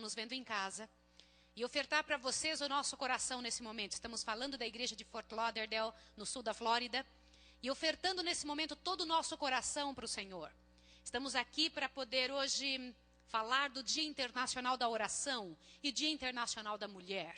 nos vendo em casa e ofertar para vocês o nosso coração nesse momento. Estamos falando da igreja de Fort Lauderdale, no sul da Flórida, e ofertando nesse momento todo o nosso coração para o Senhor. Estamos aqui para poder hoje falar do Dia Internacional da Oração e Dia Internacional da Mulher.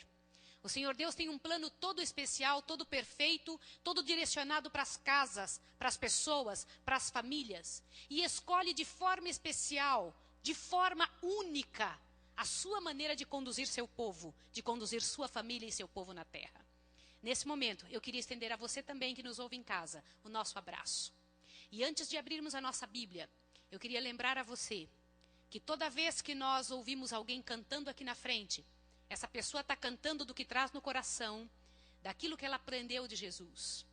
O Senhor Deus tem um plano todo especial, todo perfeito, todo direcionado para as casas, para as pessoas, para as famílias. E escolhe de forma especial, de forma única, a sua maneira de conduzir seu povo, de conduzir sua família e seu povo na terra. Nesse momento, eu queria estender a você também que nos ouve em casa, o nosso abraço. E antes de abrirmos a nossa Bíblia, eu queria lembrar a você que toda vez que nós ouvimos alguém cantando aqui na frente, essa pessoa está cantando do que traz no coração, daquilo que ela aprendeu de Jesus.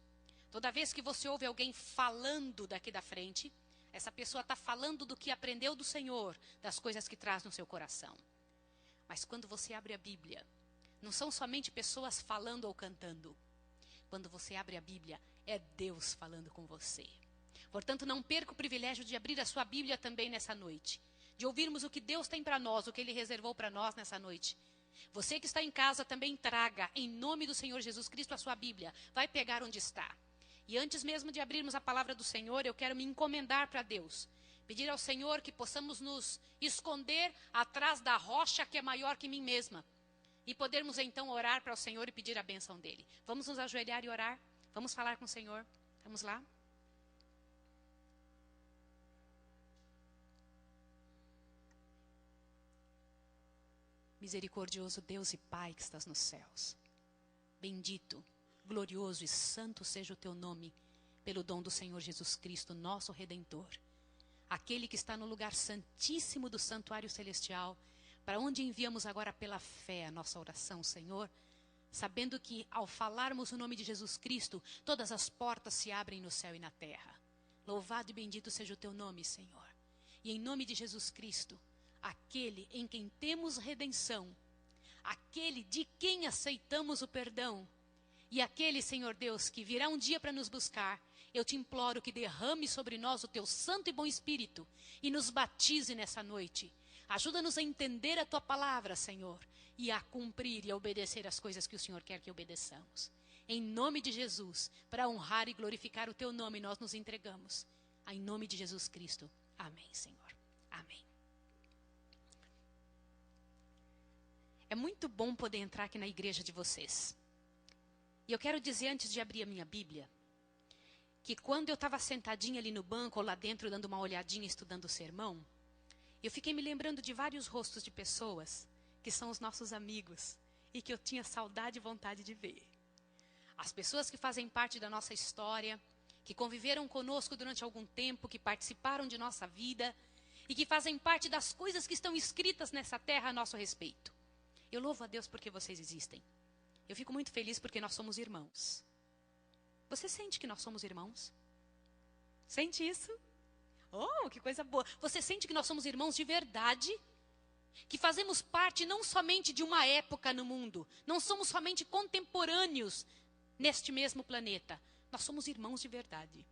Toda vez que você ouve alguém falando daqui da frente, essa pessoa está falando do que aprendeu do Senhor, das coisas que traz no seu coração. Mas quando você abre a Bíblia, não são somente pessoas falando ou cantando. Quando você abre a Bíblia, é Deus falando com você. Portanto, não perca o privilégio de abrir a sua Bíblia também nessa noite, de ouvirmos o que Deus tem para nós, o que Ele reservou para nós nessa noite. Você que está em casa também traga, em nome do Senhor Jesus Cristo, a sua Bíblia. Vai pegar onde está. E antes mesmo de abrirmos a palavra do Senhor, eu quero me encomendar para Deus. Pedir ao Senhor que possamos nos esconder atrás da rocha que é maior que mim mesma. E podermos então orar para o Senhor e pedir a bênção dEle. Vamos nos ajoelhar e orar? Vamos falar com o Senhor? Vamos lá? Misericordioso Deus e Pai que estás nos céus, bendito, glorioso e santo seja o teu nome, pelo dom do Senhor Jesus Cristo, nosso Redentor, aquele que está no lugar santíssimo do santuário celestial, para onde enviamos agora pela fé a nossa oração, Senhor, sabendo que ao falarmos o nome de Jesus Cristo, todas as portas se abrem no céu e na terra. Louvado e bendito seja o teu nome, Senhor. E em nome de Jesus Cristo, aquele em quem temos redenção, aquele de quem aceitamos o perdão, e aquele, Senhor Deus, que virá um dia para nos buscar, eu te imploro que derrame sobre nós o teu santo e bom Espírito e nos batize nessa noite. Ajuda-nos a entender a tua palavra, Senhor, e a cumprir e a obedecer as coisas que o Senhor quer que obedeçamos. Em nome de Jesus, para honrar e glorificar o teu nome, nós nos entregamos. Em nome de Jesus Cristo. Amém, Senhor. Amém. É muito bom poder entrar aqui na igreja de vocês. E eu quero dizer, antes de abrir a minha Bíblia, que quando eu estava sentadinha ali no banco, ou lá dentro, dando uma olhadinha, estudando o sermão, eu fiquei me lembrando de vários rostos de pessoas que são os nossos amigos e que eu tinha saudade e vontade de ver. As pessoas que fazem parte da nossa história, que conviveram conosco durante algum tempo, que participaram de nossa vida e que fazem parte das coisas que estão escritas nessa terra a nosso respeito. Eu louvo a Deus porque vocês existem. Eu fico muito feliz porque nós somos irmãos. Você sente que nós somos irmãos? Sente isso? Oh, que coisa boa. Você sente que nós somos irmãos de verdade? Que fazemos parte não somente de uma época no mundo. Não somos somente contemporâneos neste mesmo planeta. Nós somos irmãos de verdade.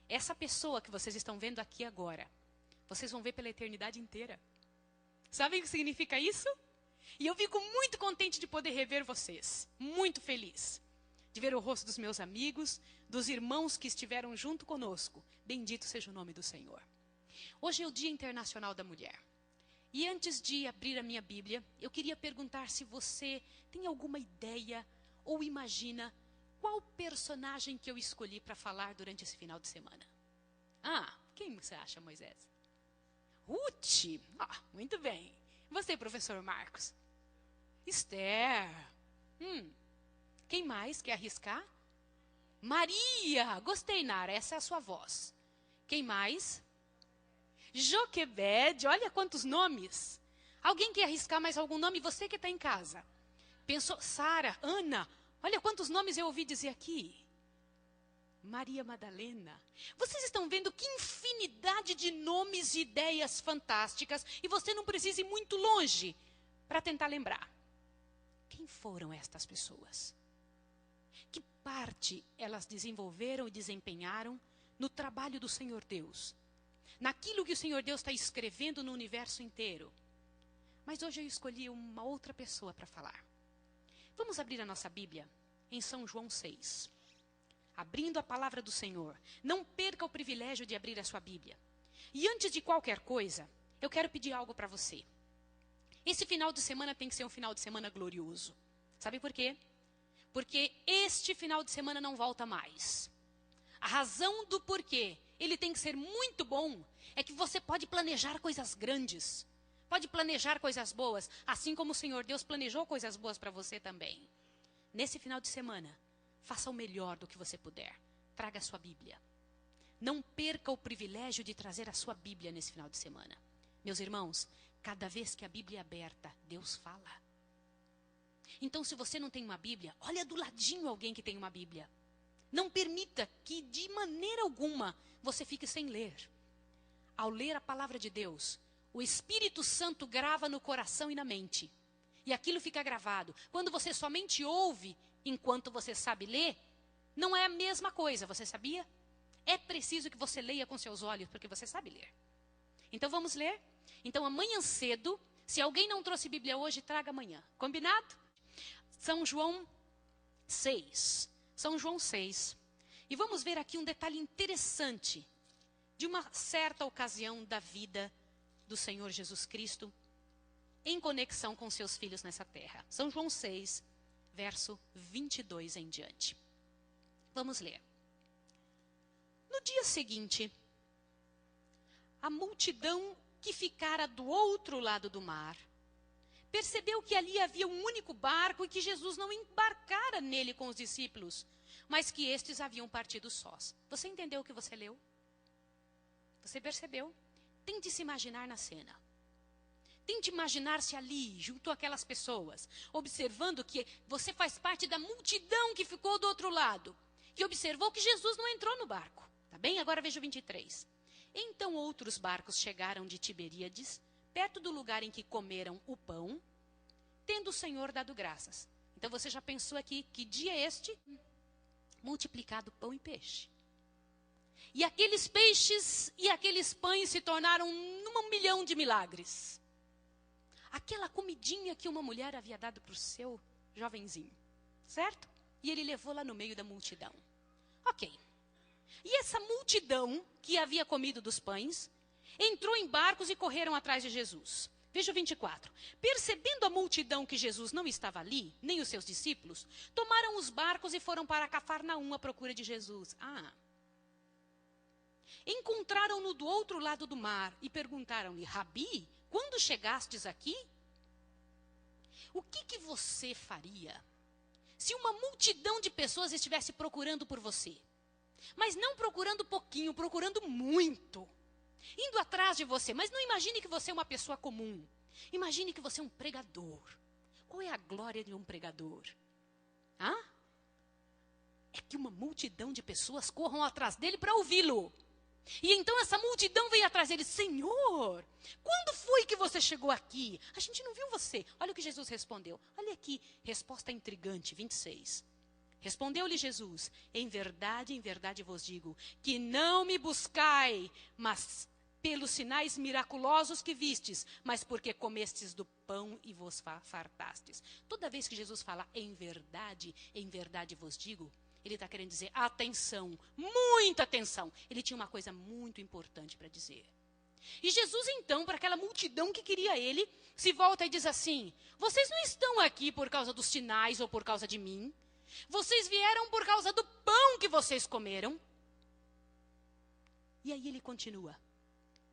Essa pessoa que vocês estão vendo aqui agora, vocês vão ver pela eternidade inteira. Sabem o que significa isso? E eu fico muito contente de poder rever vocês. Muito feliz de ver o rosto dos meus amigos, dos irmãos que estiveram junto conosco. Bendito seja o nome do Senhor. Hoje é o Dia Internacional da Mulher. E antes de abrir a minha Bíblia, eu queria perguntar se você tem alguma ideia ou imagina qual personagem que eu escolhi para falar durante esse final de semana. Ah, quem você acha, Moisés? Ruth. Ah, muito bem. Você, professor Marcos? Esther. Quem mais quer arriscar? Maria. Gostei, Nara. Essa é a sua voz. Quem mais? Joquebede. Olha quantos nomes. Alguém quer arriscar mais algum nome? Você que está em casa. Pensou? Sara, Ana. Olha quantos nomes eu ouvi dizer aqui. Maria Madalena. Vocês estão vendo que infinidade de nomes e ideias fantásticas e você não precisa ir muito longe para tentar lembrar. Quem foram estas pessoas? Que parte elas desenvolveram e desempenharam no trabalho do Senhor Deus? Naquilo que o Senhor Deus está escrevendo no universo inteiro? Mas hoje eu escolhi uma outra pessoa para falar. Vamos abrir a nossa Bíblia em São João 6. Abrindo a palavra do Senhor. Não perca o privilégio de abrir a sua Bíblia. E antes de qualquer coisa, eu quero pedir algo para você. Esse final de semana tem que ser um final de semana glorioso. Sabe por quê? Porque este final de semana não volta mais. A razão do porquê ele tem que ser muito bom é que você pode planejar coisas grandes. Pode planejar coisas boas, assim como o Senhor Deus planejou coisas boas para você também. Nesse final de semana, faça o melhor do que você puder. Traga a sua Bíblia. Não perca o privilégio de trazer a sua Bíblia nesse final de semana. Meus irmãos, cada vez que a Bíblia é aberta, Deus fala. Então, se você não tem uma Bíblia, olha do ladinho alguém que tem uma Bíblia. Não permita que, de maneira alguma, você fique sem ler. Ao ler a palavra de Deus, o Espírito Santo grava no coração e na mente. E aquilo fica gravado. Quando você somente ouve, enquanto você sabe ler, não é a mesma coisa, você sabia? É preciso que você leia com seus olhos, porque você sabe ler. Então vamos ler? Então amanhã cedo, se alguém não trouxe Bíblia hoje, traga amanhã. Combinado? São João 6. São João 6. E vamos ver aqui um detalhe interessante de uma certa ocasião da vida do Senhor Jesus Cristo em conexão com seus filhos nessa terra. São João 6, verso 22 em diante. Vamos ler. No dia seguinte, a multidão que ficara do outro lado do mar percebeu que ali havia um único barco e que Jesus não embarcara nele com os discípulos, mas que estes haviam partido sós. Você entendeu o que você leu? Você percebeu? Tente se imaginar na cena. Tente imaginar-se ali, junto àquelas pessoas, observando que você faz parte da multidão que ficou do outro lado, que observou que Jesus não entrou no barco. Tá bem? Agora veja o 23. Então outros barcos chegaram de Tiberíades, perto do lugar em que comeram o pão, tendo o Senhor dado graças. Então você já pensou aqui, que dia é este? Multiplicado pão e peixe. E aqueles peixes e aqueles pães se tornaram 1.000.000 de milagres. Aquela comidinha que uma mulher havia dado para o seu jovenzinho, certo? E ele levou lá no meio da multidão. Ok. E essa multidão que havia comido dos pães, entrou em barcos e correram atrás de Jesus. Veja o 24. Percebendo a multidão que Jesus não estava ali, nem os seus discípulos, tomaram os barcos e foram para Cafarnaum à procura de Jesus. Encontraram-no do outro lado do mar e perguntaram-lhe: Rabi, quando chegastes aqui? O que você faria se uma multidão de pessoas estivesse procurando por você? Mas não procurando pouquinho, procurando muito. Indo atrás de você. Mas não imagine que você é uma pessoa comum. Imagine que você é um pregador. Qual é a glória de um pregador? É que uma multidão de pessoas corram atrás dele para ouvi-lo. E então essa multidão veio atrás dele: Senhor, quando foi que você chegou aqui? A gente não viu você. Olha o que Jesus respondeu. Olha aqui, resposta intrigante, 26. Respondeu-lhe Jesus: em verdade vos digo, que não me buscai, mas pelos sinais miraculosos que vistes, mas porque comestes do pão e vos fartastes. Toda vez que Jesus fala em verdade vos digo, ele está querendo dizer atenção, muita atenção. Ele tinha uma coisa muito importante para dizer. E Jesus então, para aquela multidão que queria ele, se volta e diz assim: vocês não estão aqui por causa dos sinais ou por causa de mim. Vocês vieram por causa do pão que vocês comeram. E aí ele continua: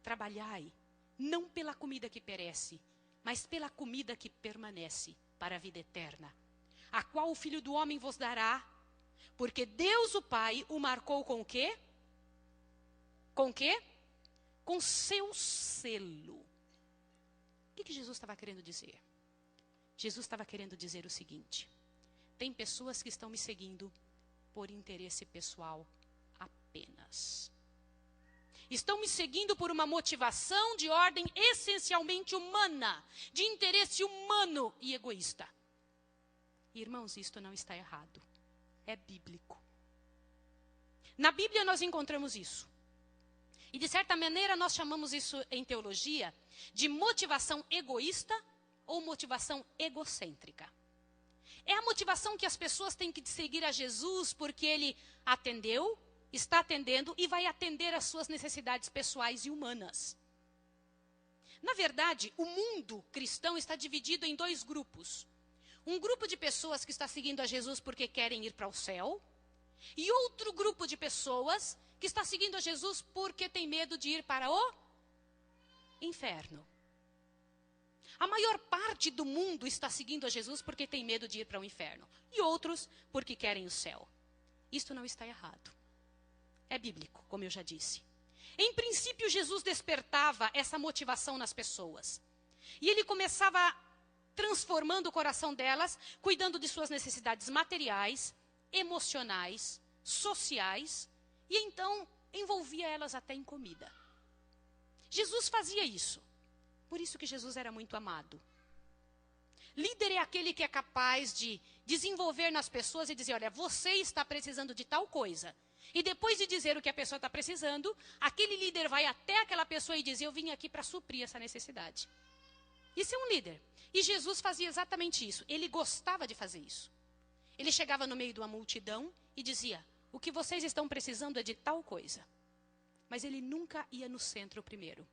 trabalhai, não pela comida que perece, mas pela comida que permanece para a vida eterna, a qual o Filho do Homem vos dará, porque Deus o Pai o marcou com o quê? Com o quê? Com seu selo. O que Jesus estava querendo dizer? Jesus estava querendo dizer o seguinte: tem pessoas que estão me seguindo por interesse pessoal apenas. Estão me seguindo por uma motivação de ordem essencialmente humana, de interesse humano e egoísta. Irmãos, isto não está errado. É bíblico. Na Bíblia nós encontramos isso. E de certa maneira nós chamamos isso em teologia de motivação egoísta ou motivação egocêntrica? É a motivação que as pessoas têm que seguir a Jesus porque ele atendeu, está atendendo e vai atender às suas necessidades pessoais e humanas. Na verdade, o mundo cristão está dividido em dois grupos. Um grupo de pessoas que está seguindo a Jesus porque querem ir para o céu, e outro grupo de pessoas que está seguindo a Jesus porque tem medo de ir para o inferno. A maior parte do mundo está seguindo a Jesus porque tem medo de ir para o inferno, e outros porque querem o céu. Isto não está errado. É bíblico, como eu já disse. Em princípio, Jesus despertava essa motivação nas pessoas. E ele começava transformando o coração delas, cuidando de suas necessidades materiais, emocionais, sociais, e então envolvia elas até em comida. Jesus fazia isso. Por isso que Jesus era muito amado. Líder é aquele que é capaz de desenvolver nas pessoas e dizer, olha, você está precisando de tal coisa. E depois de dizer o que a pessoa está precisando, aquele líder vai até aquela pessoa e diz, eu vim aqui para suprir essa necessidade. Isso é um líder. E Jesus fazia exatamente isso. Ele gostava de fazer isso. Ele chegava no meio de uma multidão e dizia, o que vocês estão precisando é de tal coisa. Mas ele nunca ia no centro primeiro.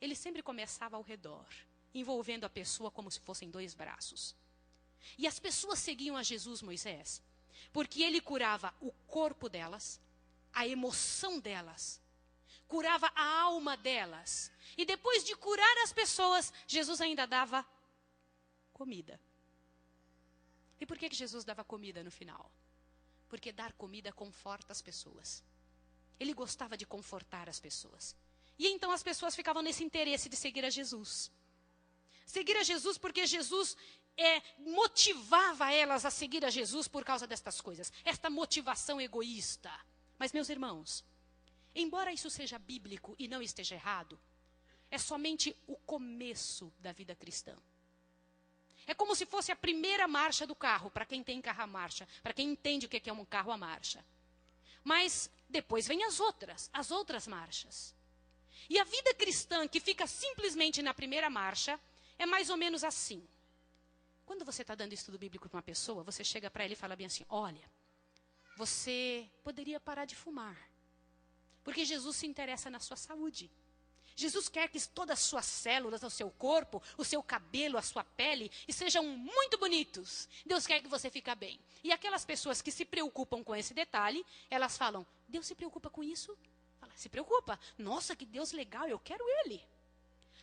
Ele sempre começava ao redor, envolvendo a pessoa como se fossem dois braços. E as pessoas seguiam a Jesus, Moisés, porque ele curava o corpo delas, a emoção delas, curava a alma delas. E depois de curar as pessoas, Jesus ainda dava comida. E por que Jesus dava comida no final? Porque dar comida conforta as pessoas. Ele gostava de confortar as pessoas. E então as pessoas ficavam nesse interesse de seguir a Jesus. Seguir a Jesus porque Jesus motivava elas a seguir a Jesus por causa destas coisas. Esta motivação egoísta. Mas, meus irmãos, embora isso seja bíblico e não esteja errado, é somente o começo da vida cristã. É como se fosse a primeira marcha do carro, para quem tem carro a marcha, para quem entende o que é um carro a marcha. Mas depois vem as outras marchas. E a vida cristã que fica simplesmente na primeira marcha é mais ou menos assim. Quando você está dando estudo bíblico para uma pessoa, você chega para ela e fala bem assim, olha, você poderia parar de fumar, porque Jesus se interessa na sua saúde. Jesus quer que todas as suas células, o seu corpo, o seu cabelo, a sua pele, sejam muito bonitos. Deus quer que você fique bem. E aquelas pessoas que se preocupam com esse detalhe, elas falam, Deus se preocupa com isso? Fala, se preocupa? Nossa, que Deus legal, eu quero ele.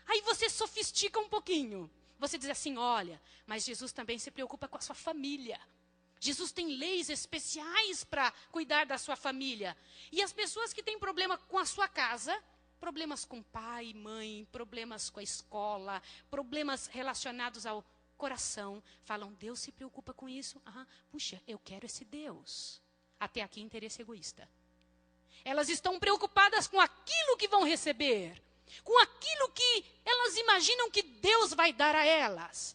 Aí você sofistica um pouquinho. Você diz assim, olha, mas Jesus também se preocupa com a sua família. Jesus tem leis especiais para cuidar da sua família. E as pessoas que têm problema com a sua casa, problemas com pai, mãe, problemas com a escola, problemas relacionados ao coração, falam, Deus se preocupa com isso? Puxa, eu quero esse Deus. Até aqui, interesse egoísta. Elas estão preocupadas com aquilo que vão receber, com aquilo que elas imaginam que Deus vai dar a elas.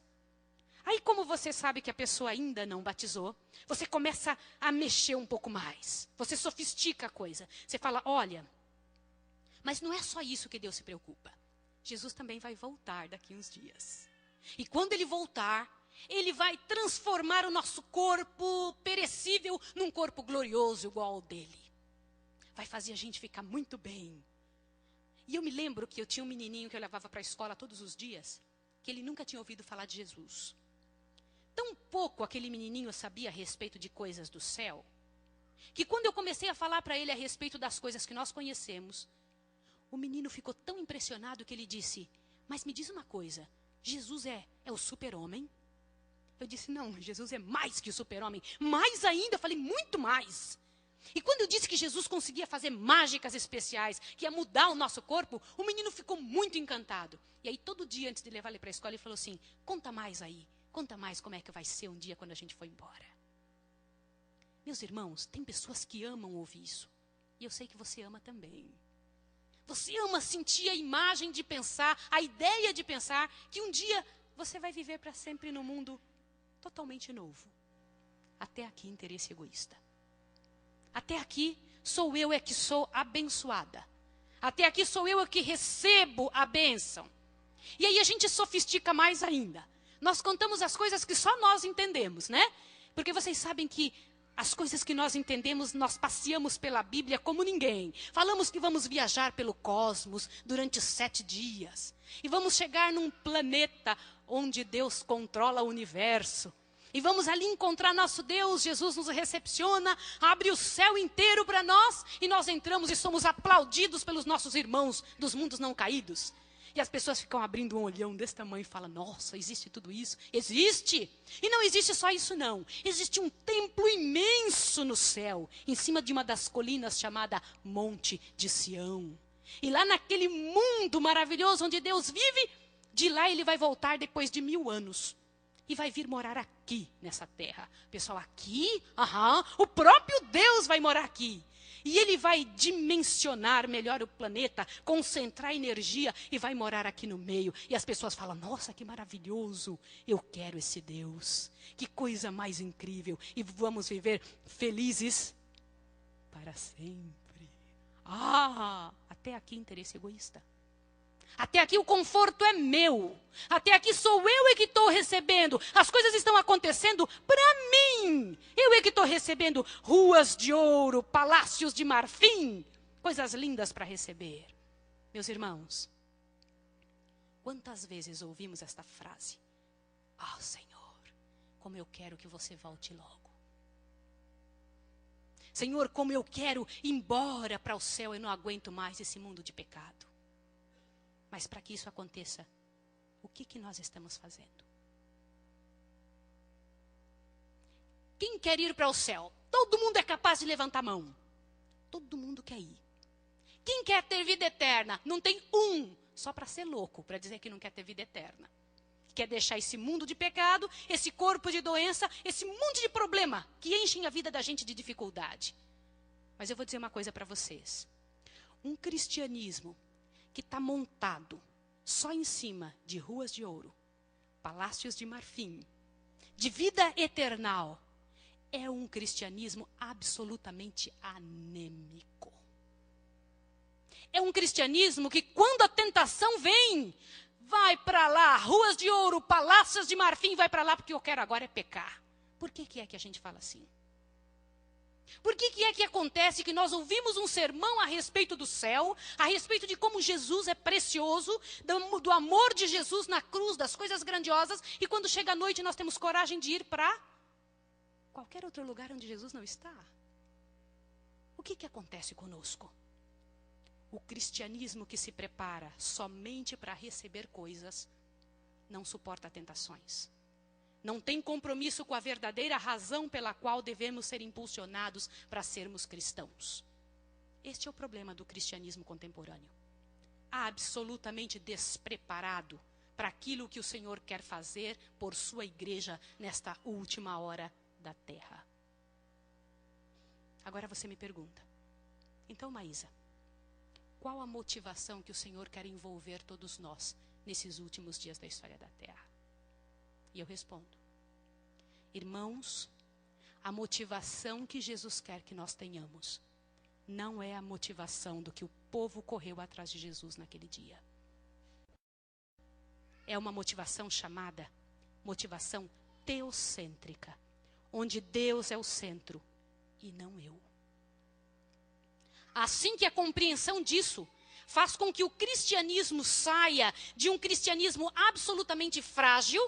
Aí, como você sabe que a pessoa ainda não batizou, você começa a mexer um pouco mais. Você sofistica a coisa. Você fala, olha, mas não é só isso que Deus se preocupa. Jesus também vai voltar daqui uns dias. E quando ele voltar, ele vai transformar o nosso corpo perecível num corpo glorioso igual ao dele. Vai fazer a gente ficar muito bem. E eu me lembro que eu tinha um menininho que eu levava para a escola todos os dias, que ele nunca tinha ouvido falar de Jesus. Tão pouco aquele menininho sabia a respeito de coisas do céu, que quando eu comecei a falar para ele a respeito das coisas que nós conhecemos, o menino ficou tão impressionado que ele disse, mas me diz uma coisa, Jesus é o super-homem? Eu disse, não, Jesus é mais que o super-homem. Mais ainda, eu falei, muito mais. E quando eu disse que Jesus conseguia fazer mágicas especiais, que ia mudar o nosso corpo, o menino ficou muito encantado. E aí todo dia, antes de levar ele para a escola, ele falou assim, conta mais aí, conta mais como é que vai ser um dia quando a gente for embora. Meus irmãos, tem pessoas que amam ouvir isso. E eu sei que você ama também. Você ama sentir a imagem de pensar, a ideia de pensar que um dia você vai viver para sempre num mundo totalmente novo. Até aqui, interesse egoísta. Até aqui, sou eu que sou abençoada. Até aqui, sou eu que recebo a bênção. E aí a gente sofistica mais ainda. Nós contamos as coisas que só nós entendemos, né? Porque vocês sabem que as coisas que nós entendemos, nós passeamos pela Bíblia como ninguém. Falamos que vamos viajar pelo cosmos durante 7 dias. E vamos chegar num planeta onde Deus controla o universo. E vamos ali encontrar nosso Deus. Jesus nos recepciona, abre o céu inteiro para nós. E nós entramos e somos aplaudidos pelos nossos irmãos dos mundos não caídos. E as pessoas ficam abrindo um olhão desse tamanho e falam, nossa, existe tudo isso? Existe! E não existe só isso não. Existe um templo imenso no céu, em cima de uma das colinas chamada Monte de Sião. E lá naquele mundo maravilhoso onde Deus vive, de lá ele vai voltar depois de 1000 anos. E vai vir morar aqui, nessa terra. Pessoal, aqui? O próprio Deus vai morar aqui. E ele vai dimensionar melhor o planeta, concentrar energia e vai morar aqui no meio. E as pessoas falam, nossa, que maravilhoso, eu quero esse Deus. Que coisa mais incrível. E vamos viver felizes para sempre. Até aqui interesse egoísta. Até aqui o conforto é meu. Até aqui sou eu que estou recebendo. As coisas estão acontecendo para mim. Eu que estou recebendo ruas de ouro, palácios de marfim. Coisas lindas para receber. Meus irmãos, quantas vezes ouvimos esta frase? Senhor, como eu quero que você volte logo. Senhor, como eu quero ir embora para o céu. Eu não aguento mais esse mundo de pecado. Mas para que isso aconteça, o que nós estamos fazendo? Quem quer ir para o céu? Todo mundo é capaz de levantar a mão. Todo mundo quer ir. Quem quer ter vida eterna? Não tem um, só para ser louco, para dizer que não quer ter vida eterna. Quer deixar esse mundo de pecado, esse corpo de doença, esse monte de problema que enchem a vida da gente de dificuldade. Mas eu vou dizer uma coisa para vocês. Um cristianismo que está montado só em cima de ruas de ouro, palácios de marfim, de vida eternal, é um cristianismo absolutamente anêmico. É um cristianismo que quando a tentação vem, vai para lá, ruas de ouro, palácios de marfim, vai para lá porque eu quero agora é pecar. Por que é que a gente fala assim? Por que é que acontece que nós ouvimos um sermão a respeito do céu, a respeito de como Jesus é precioso, do amor de Jesus na cruz, das coisas grandiosas, e quando chega a noite nós temos coragem de ir para qualquer outro lugar onde Jesus não está? O que acontece conosco? O cristianismo que se prepara somente para receber coisas, não suporta tentações. Não tem compromisso com a verdadeira razão pela qual devemos ser impulsionados para sermos cristãos. Este é o problema do cristianismo contemporâneo. Absolutamente despreparado para aquilo que o Senhor quer fazer por sua igreja nesta última hora da terra. Agora você me pergunta, então Maísa, qual a motivação que o Senhor quer envolver todos nós nesses últimos dias da história da terra? E eu respondo, irmãos, a motivação que Jesus quer que nós tenhamos não é a motivação do que o povo correu atrás de Jesus naquele dia. É uma motivação chamada motivação teocêntrica, onde Deus é o centro e não eu. Assim que a compreensão disso faz com que o cristianismo saia de um cristianismo absolutamente frágil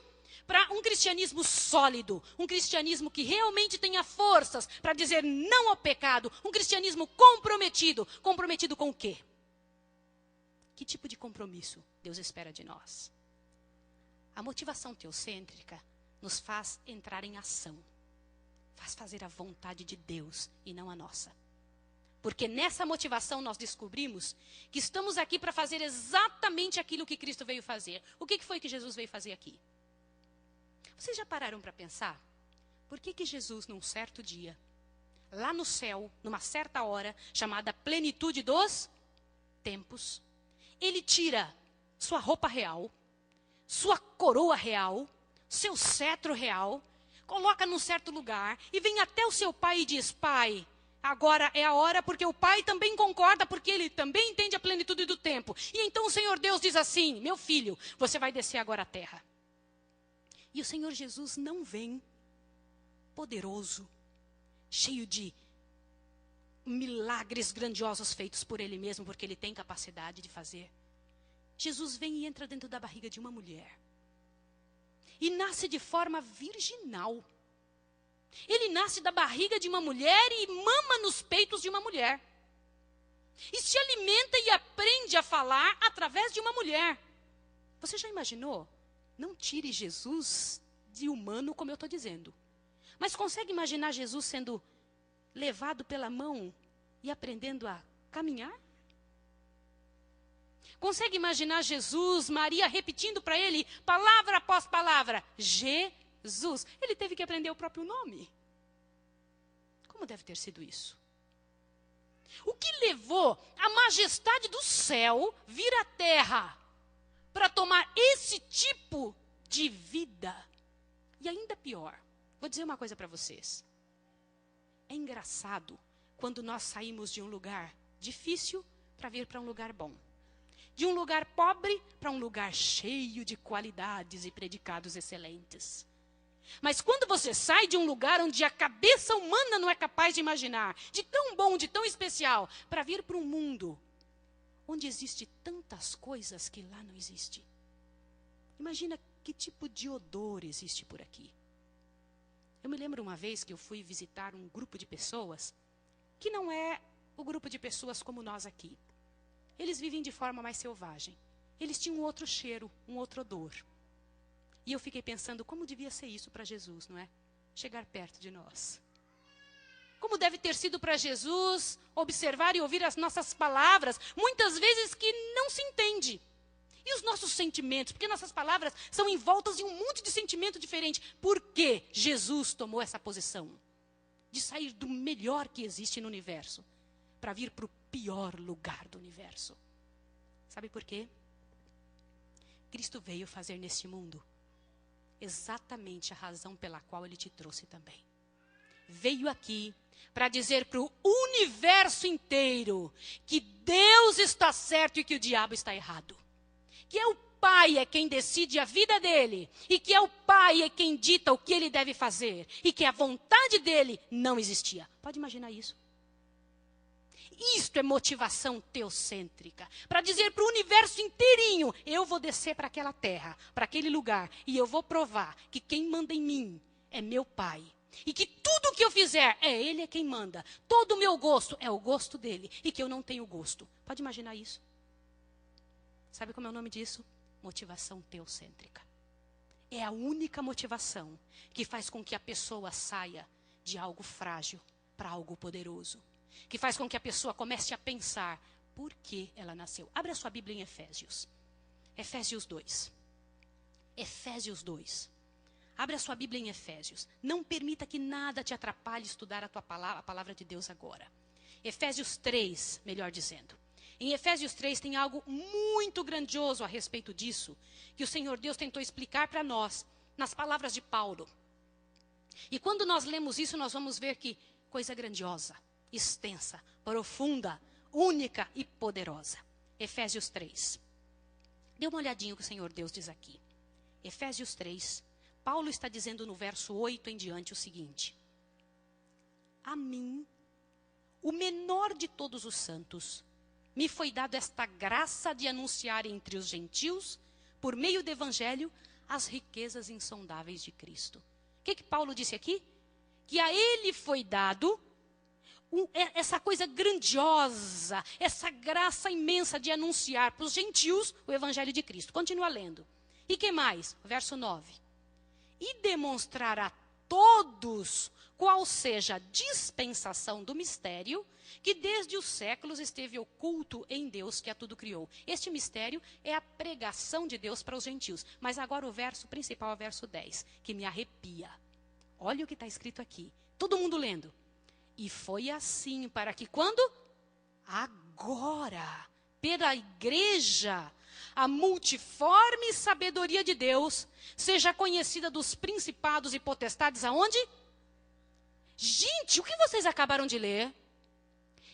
para um cristianismo sólido, um cristianismo que realmente tenha forças para dizer não ao pecado, um cristianismo comprometido. Comprometido com o quê? Que tipo de compromisso Deus espera de nós? A motivação teocêntrica nos faz entrar em ação, faz fazer a vontade de Deus e não a nossa. Porque nessa motivação nós descobrimos que estamos aqui para fazer exatamente aquilo que Cristo veio fazer. O que foi que Jesus veio fazer aqui? Vocês já pararam para pensar? Por que Jesus, num certo dia, lá no céu, numa certa hora, chamada plenitude dos tempos, ele tira sua roupa real, sua coroa real, seu cetro real, coloca num certo lugar e vem até o seu pai e diz, pai, agora é a hora, porque o pai também concorda, porque ele também entende a plenitude do tempo. E então o Senhor Deus diz assim, meu filho, você vai descer agora à terra. E o Senhor Jesus não vem poderoso, cheio de milagres grandiosos feitos por Ele mesmo, porque Ele tem capacidade de fazer. Jesus vem e entra dentro da barriga de uma mulher. E nasce de forma virginal. Ele nasce da barriga de uma mulher e mama nos peitos de uma mulher. E se alimenta e aprende a falar através de uma mulher. Você já imaginou? Não tire Jesus de humano, como eu estou dizendo. Mas consegue imaginar Jesus sendo levado pela mão e aprendendo a caminhar? Consegue imaginar Jesus, Maria repetindo para ele, palavra após palavra, Jesus? Ele teve que aprender o próprio nome. Como deve ter sido isso? O que levou a majestade do céu vir à terra para tomar esse tipo de vida? E ainda pior, vou dizer uma coisa para vocês. É engraçado quando nós saímos de um lugar difícil para vir para um lugar bom. De um lugar pobre para um lugar cheio de qualidades e predicados excelentes. Mas quando você sai de um lugar onde a cabeça humana não é capaz de imaginar, de tão bom, de tão especial, para vir para um mundo onde existe tantas coisas que lá não existe. Imagina que tipo de odor existe por aqui. Eu me lembro uma vez que eu fui visitar um grupo de pessoas que não é o grupo de pessoas como nós aqui. Eles vivem de forma mais selvagem. Eles tinham um outro cheiro, um outro odor. E eu fiquei pensando como devia ser isso para Jesus, não é? Chegar perto de nós. Como deve ter sido para Jesus observar e ouvir as nossas palavras, muitas vezes que não se entende. E os nossos sentimentos, porque nossas palavras são envoltas em um monte de sentimento diferente. Por que Jesus tomou essa posição? De sair do melhor que existe no universo, para vir para o pior lugar do universo. Sabe por quê? Cristo veio fazer neste mundo exatamente a razão pela qual Ele te trouxe também. Veio aqui para dizer para o universo inteiro que Deus está certo e que o diabo está errado. Que é o Pai é quem decide a vida dele. E que é o Pai é quem dita o que ele deve fazer. E que a vontade dele não existia. Pode imaginar isso? Isto é motivação teocêntrica. Para dizer para o universo inteirinho, eu vou descer para aquela terra, para aquele lugar, e eu vou provar que quem manda em mim é meu Pai. E que tudo o que eu fizer, Ele é quem manda. Todo o meu gosto é o gosto dele. E que eu não tenho gosto. Pode imaginar isso? Sabe como é o nome disso? Motivação teocêntrica. É a única motivação que faz com que a pessoa saia de algo frágil para algo poderoso. Que faz com que a pessoa comece a pensar por que ela nasceu. Abra sua Bíblia em Efésios. Efésios 2. Efésios 2. Abra sua Bíblia em Efésios. Não permita que nada te atrapalhe estudar a palavra de Deus agora. Efésios 3, melhor dizendo. Em Efésios 3 tem algo muito grandioso a respeito disso, que o Senhor Deus tentou explicar para nós, nas palavras de Paulo. E quando nós lemos isso, nós vamos ver que coisa grandiosa, extensa, profunda, única e poderosa. Efésios 3. Dê uma olhadinha o que o Senhor Deus diz aqui. Efésios 3, Paulo está dizendo no verso 8 em diante o seguinte: a mim, o menor de todos os santos, me foi dado esta graça de anunciar entre os gentios, por meio do evangelho, as riquezas insondáveis de Cristo. O que Paulo disse aqui? Que a ele foi dado essa coisa grandiosa, essa graça imensa de anunciar para os gentios o evangelho de Cristo. Continua lendo. E que mais? Verso 9. E demonstrar a todos qual seja a dispensação do mistério que desde os séculos esteve oculto em Deus que a tudo criou. Este mistério é a pregação de Deus para os gentios. Mas agora o verso principal é o verso 10, que me arrepia. Olha o que está escrito aqui. Todo mundo lendo. E foi assim para que quando? Agora, pela igreja, a multiforme sabedoria de Deus seja conhecida dos principados e potestades aonde? Gente, o que vocês acabaram de ler?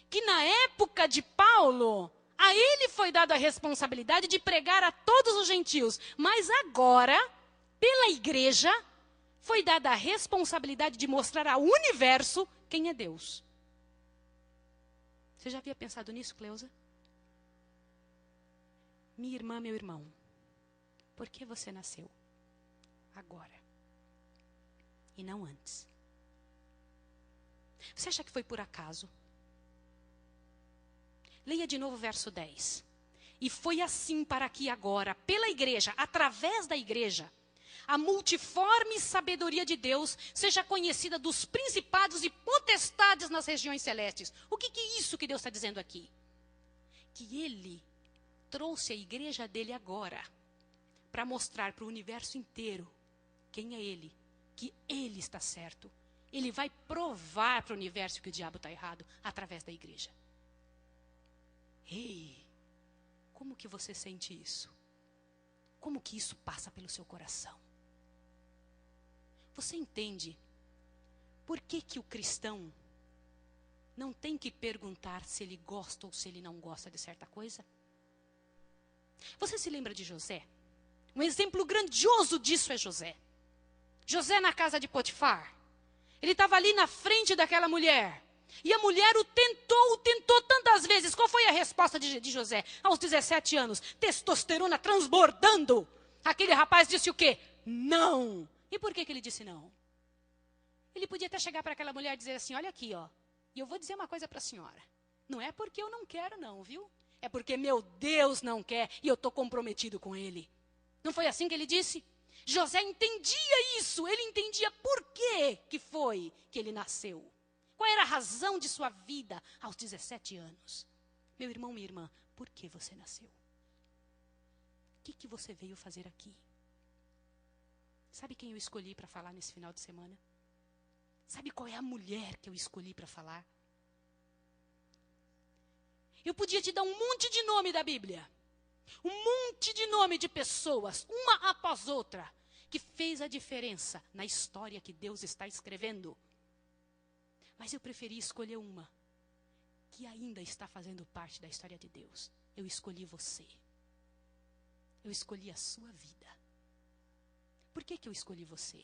Que na época de Paulo, a ele foi dada a responsabilidade de pregar a todos os gentios. Mas agora, pela igreja, foi dada a responsabilidade de mostrar ao universo quem é Deus. Você já havia pensado nisso, Cleusa? Minha irmã, meu irmão, por que você nasceu agora e não antes? Você acha que foi por acaso? Leia de novo o verso 10. E foi assim para que agora, pela igreja, através da igreja, a multiforme sabedoria de Deus seja conhecida dos principados e potestades nas regiões celestes. O que é isso que Deus está dizendo aqui? Que Ele trouxe a igreja dele agora para mostrar para o universo inteiro quem é Ele, que Ele está certo. Ele vai provar para o universo que o diabo está errado através da igreja. Ei, como que você sente isso? Como que isso passa pelo seu coração? Você entende por que que o cristão não tem que perguntar se ele gosta ou se ele não gosta de certa coisa? Você se lembra de José? Um exemplo grandioso disso é José. José na casa de Potifar. Ele estava ali na frente daquela mulher. E a mulher o tentou tantas vezes. Qual foi a resposta de José? Aos 17 anos, testosterona transbordando. Aquele rapaz disse o quê? Não. E por que ele disse não? Ele podia até chegar para aquela mulher e dizer assim, olha aqui, ó. E eu vou dizer uma coisa para a senhora. Não é porque eu não quero não, viu? É porque meu Deus não quer e eu estou comprometido com Ele. Não foi assim que ele disse? José entendia isso. Ele entendia por que foi que ele nasceu. Qual era a razão de sua vida aos 17 anos? Meu irmão, minha irmã, por que você nasceu? O que você veio fazer aqui? Sabe quem eu escolhi para falar nesse final de semana? Sabe qual é a mulher que eu escolhi para falar? Eu podia te dar um monte de nome da Bíblia. Um monte de nome de pessoas, uma após outra, que fez a diferença na história que Deus está escrevendo. Mas eu preferi escolher uma que ainda está fazendo parte da história de Deus. Eu escolhi você. Eu escolhi a sua vida. Por que eu escolhi você?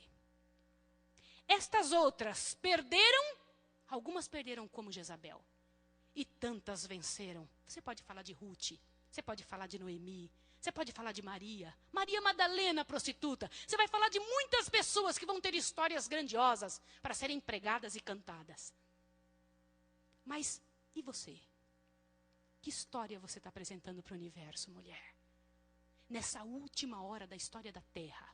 Estas outras perderam, algumas perderam como Jezabel. E tantas venceram. Você pode falar de Ruth, você pode falar de Noemi, você pode falar de Maria, Maria Madalena, prostituta. Você vai falar de muitas pessoas que vão ter histórias grandiosas para serem pregadas e cantadas. Mas, e você? Que história você está apresentando para o universo, mulher? Nessa última hora da história da Terra.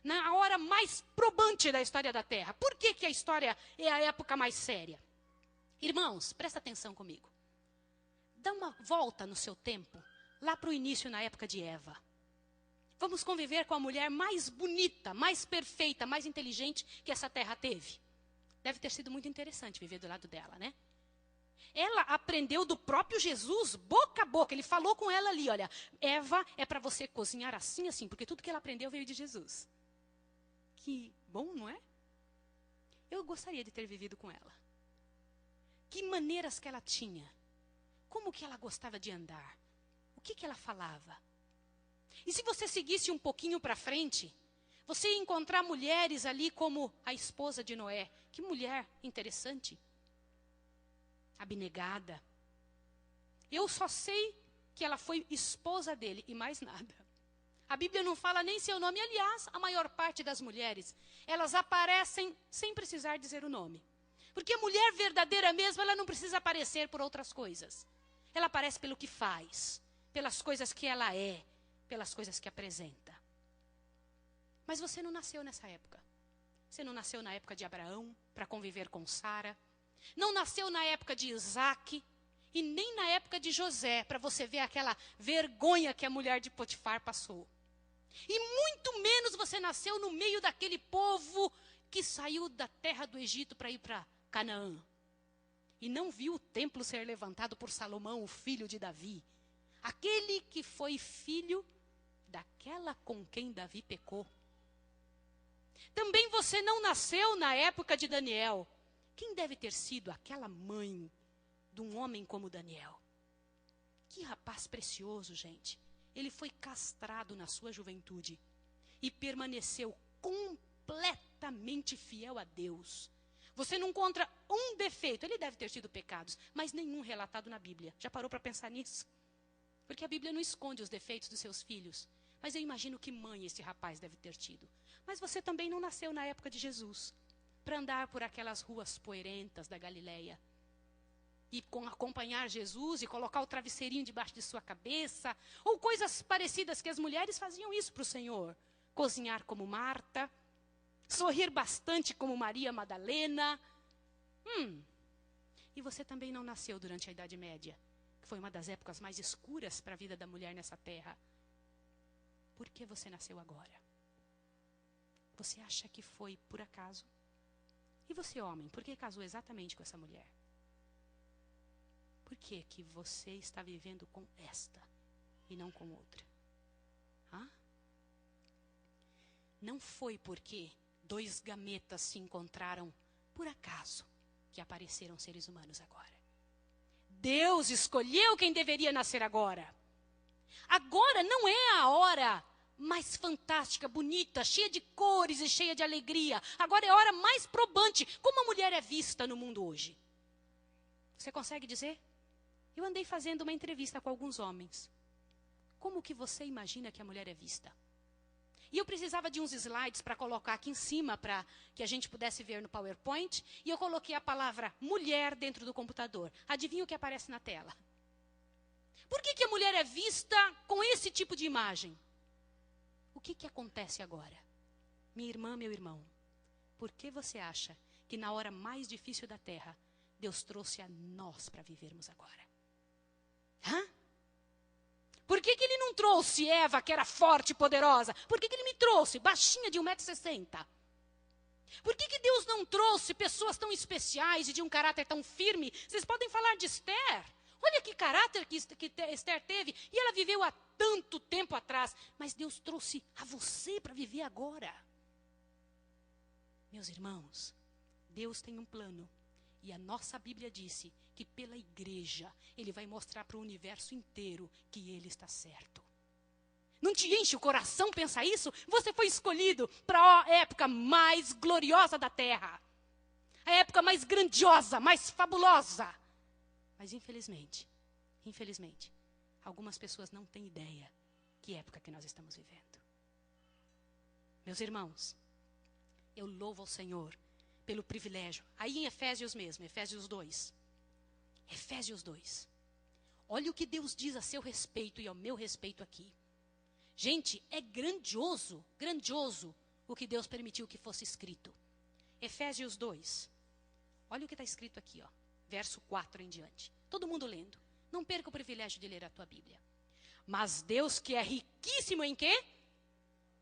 Na hora mais probante da história da Terra. Por que a história é a época mais séria? Irmãos, presta atenção comigo. Dá uma volta no seu tempo, lá para o início, na época de Eva. Vamos conviver com a mulher mais bonita, mais perfeita, mais inteligente que essa terra teve. Deve ter sido muito interessante viver do lado dela, né? Ela aprendeu do próprio Jesus, boca a boca. Ele falou com ela ali, olha, Eva, é para você cozinhar assim, assim, porque tudo que ela aprendeu veio de Jesus. Que bom, não é? Eu gostaria de ter vivido com ela. Que maneiras que ela tinha. Como que ela gostava de andar. O que ela falava. E se você seguisse um pouquinho para frente, você ia encontrar mulheres ali como a esposa de Noé. Que mulher interessante. Abnegada. Eu só sei que ela foi esposa dele e mais nada. A Bíblia não fala nem seu nome. Aliás, a maior parte das mulheres, elas aparecem sem precisar dizer o nome. Porque a mulher verdadeira mesmo, ela não precisa aparecer por outras coisas. Ela aparece pelo que faz, pelas coisas que ela é, pelas coisas que apresenta. Mas você não nasceu nessa época. Você não nasceu na época de Abraão, para conviver com Sara. Não nasceu na época de Isaac. E nem na época de José, para você ver aquela vergonha que a mulher de Potifar passou. E muito menos você nasceu no meio daquele povo que saiu da terra do Egito para ir para Canaã. E não viu o templo ser levantado por Salomão, o filho de Davi. Aquele que foi filho daquela com quem Davi pecou. Também você não nasceu na época de Daniel. Quem deve ter sido aquela mãe de um homem como Daniel? Que rapaz precioso, gente. Ele foi castrado na sua juventude. e permaneceu completamente fiel a Deus. Você não encontra um defeito. Ele deve ter tido pecados, mas nenhum relatado na Bíblia. Já parou para pensar nisso? Porque a Bíblia não esconde os defeitos dos seus filhos. Mas eu imagino que mãe esse rapaz deve ter tido. Mas você também não nasceu na época de Jesus para andar por aquelas ruas poeirentas da Galileia e acompanhar Jesus e colocar o travesseirinho debaixo de sua cabeça, ou coisas parecidas que as mulheres faziam isso para o Senhor. Cozinhar como Marta, sorrir bastante como Maria Madalena. E você também não nasceu durante a Idade Média, que foi uma das épocas mais escuras para a vida da mulher nessa terra. Por que você nasceu agora? Você acha que foi por acaso? E você, homem, por que casou exatamente com essa mulher? Por que que você está vivendo com esta e não com outra? Não foi porque dois gametas se encontraram por acaso que apareceram seres humanos agora. Deus escolheu quem deveria nascer agora. Agora não é a hora mais fantástica, bonita, cheia de cores e cheia de alegria. Agora é a hora mais probante. Como a mulher é vista no mundo hoje? Você consegue dizer? Eu andei fazendo uma entrevista com alguns homens. Como que você imagina que a mulher é vista? E eu precisava de uns slides para colocar aqui em cima, para que a gente pudesse ver no PowerPoint. E eu coloquei a palavra mulher dentro do computador. Adivinha o que aparece na tela? Por que que a mulher é vista com esse tipo de imagem? O que acontece agora? Minha irmã, meu irmão, por que você acha que na hora mais difícil da terra, Deus trouxe a nós para vivermos agora? Por que que ele não trouxe Eva, que era forte e poderosa? Por que que ele me trouxe, baixinha de 1,60 m? Por que que Deus não trouxe pessoas tão especiais e de um caráter tão firme? Vocês podem falar de Esther. Olha que caráter que Esther teve. E ela viveu há tanto tempo atrás. Mas Deus trouxe a você para viver agora. Meus irmãos, Deus tem um plano. E a nossa Bíblia disse que pela igreja, Ele vai mostrar para o universo inteiro que Ele está certo. Não te enche o coração pensar isso? Você foi escolhido para a época mais gloriosa da terra. A época mais grandiosa, mais fabulosa. Mas infelizmente, algumas pessoas não têm ideia que época que nós estamos vivendo. Meus irmãos, eu louvo ao Senhor pelo privilégio. Aí em Efésios mesmo, Efésios 2. Efésios 2. Olha o que Deus diz a seu respeito e ao meu respeito aqui. Gente, é grandioso o que Deus permitiu que fosse escrito. Efésios 2. Olha o que está escrito aqui, verso 4 em diante. Todo mundo lendo. Não perca o privilégio de ler a tua Bíblia. Mas Deus, que é riquíssimo em quê?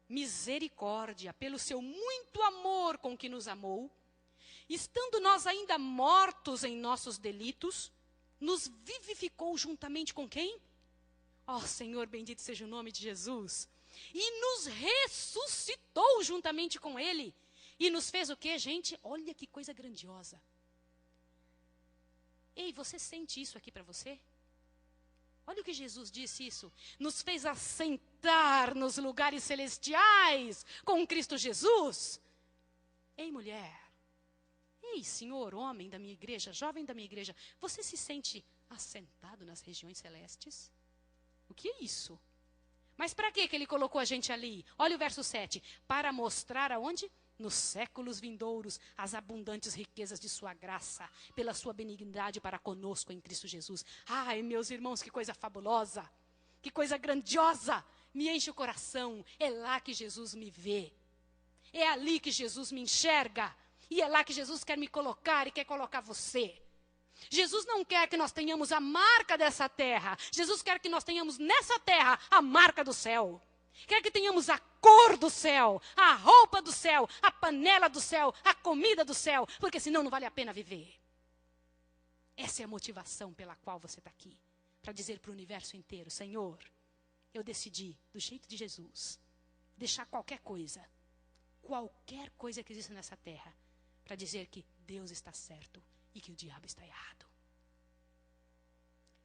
Misericórdia, pelo seu muito amor com que nos amou, estando nós ainda mortos em nossos delitos, nos vivificou juntamente com quem? Senhor, bendito seja o nome de Jesus. E nos ressuscitou juntamente com Ele. E nos fez o quê, gente? Olha que coisa grandiosa. Ei, você sente isso aqui para você? Olha o que Jesus disse isso. Nos fez assentar nos lugares celestiais com Cristo Jesus. Ei, mulher. Ei, senhor, homem da minha igreja, jovem da minha igreja. Você se sente assentado nas regiões celestes? O que é isso? Mas para que ele colocou a gente ali? Olha o verso 7. Para mostrar aonde? Nos séculos vindouros, as abundantes riquezas de sua graça, pela sua benignidade para conosco em Cristo Jesus. Ai, meus irmãos, que coisa fabulosa, que coisa grandiosa, me enche o coração. É lá que Jesus me vê, é ali que Jesus me enxerga, e é lá que Jesus quer me colocar e quer colocar você. Jesus não quer que nós tenhamos a marca dessa terra, Jesus quer que nós tenhamos nessa terra a marca do céu. Quer que tenhamos a cor do céu, a roupa do céu, a panela do céu, a comida do céu, porque senão não vale a pena viver. Essa é a motivação pela qual você está aqui, para dizer para o universo inteiro: Senhor, eu decidi, do jeito de Jesus, deixar qualquer coisa que exista nessa terra, para dizer que Deus está certo e que o diabo está errado.